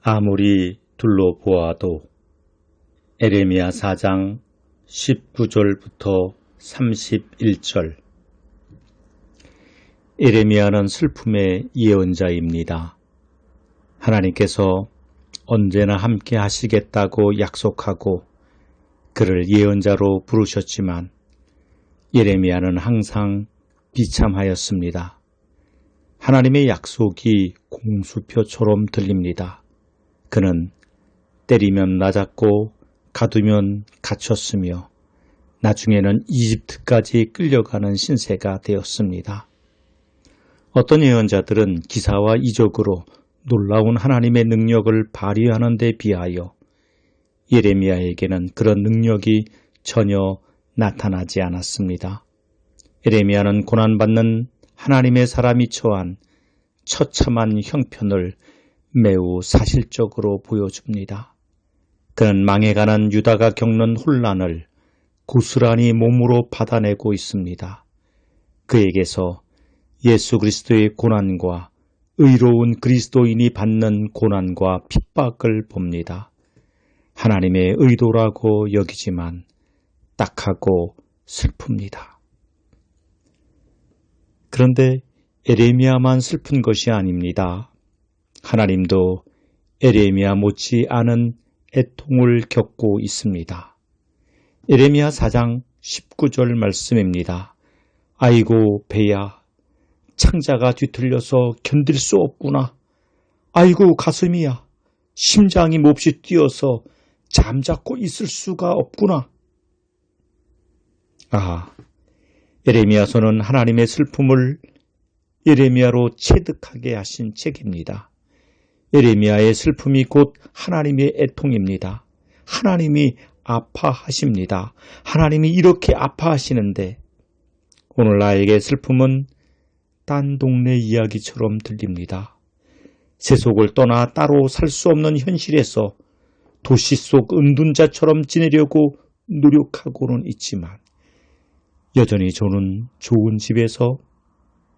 아무리 둘러보아도. 에레미야 4장 19절부터 31절. 에레미야는 슬픔의 예언자입니다. 하나님께서 언제나 함께 하시겠다고 약속하고 그를 예언자로 부르셨지만 예레미야는 항상 비참하였습니다. 하나님의 약속이 공수표처럼 들립니다. 그는 때리면 맞았고 가두면 갇혔으며 나중에는 이집트까지 끌려가는 신세가 되었습니다. 어떤 예언자들은 기사와 이적으로 놀라운 하나님의 능력을 발휘하는 데 비하여 예레미야에게는 그런 능력이 전혀 나타나지 않았습니다. 예레미야는 고난받는 하나님의 사람이 처한 처참한 형편을 매우 사실적으로 보여줍니다. 그는 망해가는 유다가 겪는 혼란을 고스란히 몸으로 받아내고 있습니다. 그에게서 예수 그리스도의 고난과 의로운 그리스도인이 받는 고난과 핍박을 봅니다. 하나님의 의도라고 여기지만 딱하고 슬픕니다. 그런데 에레미야만 슬픈 것이 아닙니다. 하나님도 에레미야 못지 않은 애통을 겪고 있습니다. 에레미야 4장 19절 말씀입니다. 아이고 배야, 창자가 뒤틀려서 견딜 수 없구나. 아이고 가슴이야, 심장이 몹시 뛰어서 잠자코 있을 수가 없구나. 에레미야서는 하나님의 슬픔을 예레미야로 체득하게 하신 책입니다. 예레미야의 슬픔이 곧 하나님의 애통입니다. 하나님이 아파하십니다. 하나님이 이렇게 아파하시는데 오늘 나에게 슬픔은 딴 동네 이야기처럼 들립니다. 세속을 떠나 따로 살 수 없는 현실에서 도시 속 은둔자처럼 지내려고 노력하고는 있지만 여전히 저는 좋은 집에서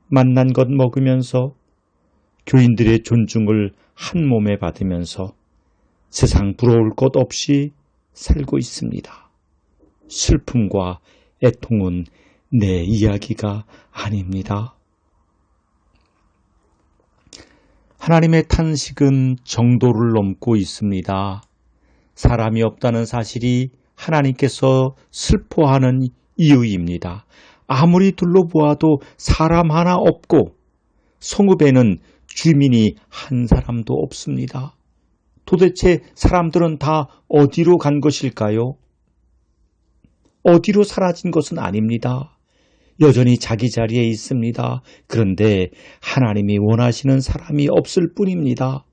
맛난 것 먹으면서 교인들의 존중을 한 몸에 받으면서 세상 부러울 것 없이 살고 있습니다. 슬픔과 애통은 내 이야기가 아닙니다. 하나님의 탄식은 정도를 넘고 있습니다. 사람이 없다는 사실이 하나님께서 슬퍼하는 이유입니다. 아무리 둘러보아도 사람 하나 없고 성읍에는 주민이 한 사람도 없습니다. 도대체 사람들은 다 어디로 간 것일까요? 어디로 사라진 것은 아닙니다. 여전히 자기 자리에 있습니다. 그런데 하나님이 원하시는 사람이 없을 뿐입니다.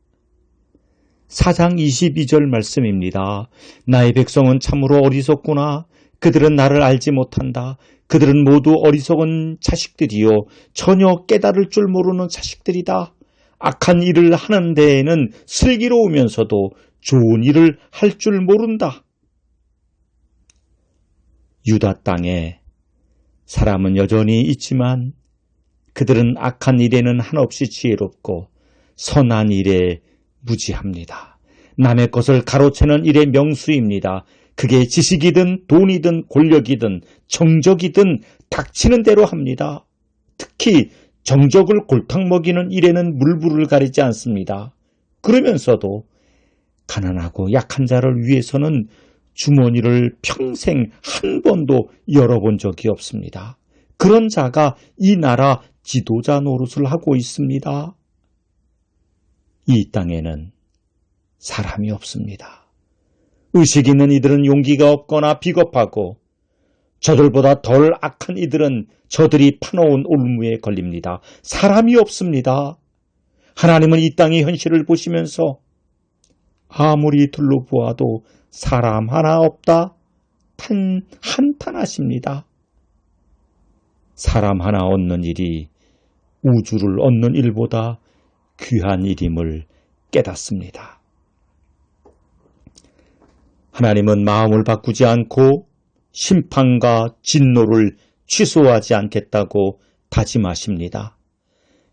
4장 22절 말씀입니다. 나의 백성은 참으로 어리석구나. 그들은 나를 알지 못한다. 그들은 모두 어리석은 자식들이요 전혀 깨달을 줄 모르는 자식들이다. 악한 일을 하는 데에는 슬기로우면서도 좋은 일을 할 줄 모른다. 유다 땅에 사람은 여전히 있지만 그들은 악한 일에는 한없이 지혜롭고 선한 일에 무지합니다. 남의 것을 가로채는 일의 명수입니다. 그게 지식이든 돈이든 권력이든 정적이든 닥치는 대로 합니다. 특히 정적을 골탕 먹이는 일에는 물불을 가리지 않습니다. 그러면서도 가난하고 약한 자를 위해서는 주머니를 평생 한 번도 열어본 적이 없습니다. 그런 자가 이 나라 지도자 노릇을 하고 있습니다. 이 땅에는 사람이 없습니다. 의식 있는 이들은 용기가 없거나 비겁하고 저들보다 덜 악한 이들은 저들이 파놓은 올무에 걸립니다. 사람이 없습니다. 하나님은 이 땅의 현실을 보시면서 아무리 둘러보아도 사람 하나 없다 한탄하십니다. 사람 하나 얻는 일이 우주를 얻는 일보다 귀한 일임을 깨닫습니다. 하나님은 마음을 바꾸지 않고 심판과 진노를 취소하지 않겠다고 다짐하십니다.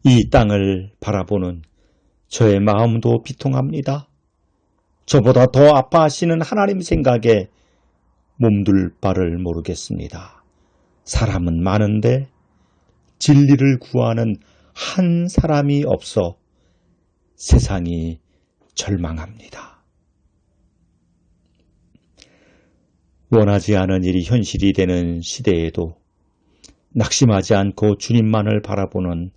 이 땅을 바라보는 저의 마음도 비통합니다. 저보다 더 아파하시는 하나님 생각에 몸둘 바를 모르겠습니다. 사람은 많은데 진리를 구하는 한 사람이 없어 세상이 절망합니다. 원하지 않은 일이 현실이 되는 시대에도 낙심하지 않고 주님만을 바라보는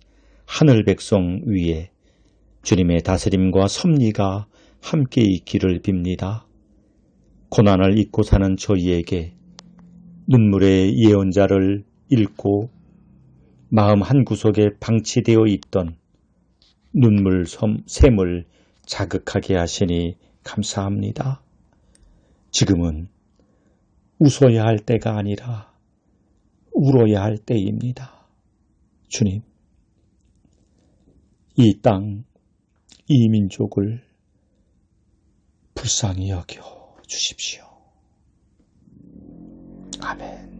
하늘 백성 위에 주님의 다스림과 섭리가 함께 있기를 빕니다. 고난을 잊고 사는 저희에게 눈물의 예언자를 읽고 마음 한구석에 방치되어 있던 눈물 샘을 자극하게 하시니 감사합니다. 지금은 웃어야 할 때가 아니라 울어야 할 때입니다. 주님, 이 땅, 이 민족을 불쌍히 여겨 주십시오. 아멘.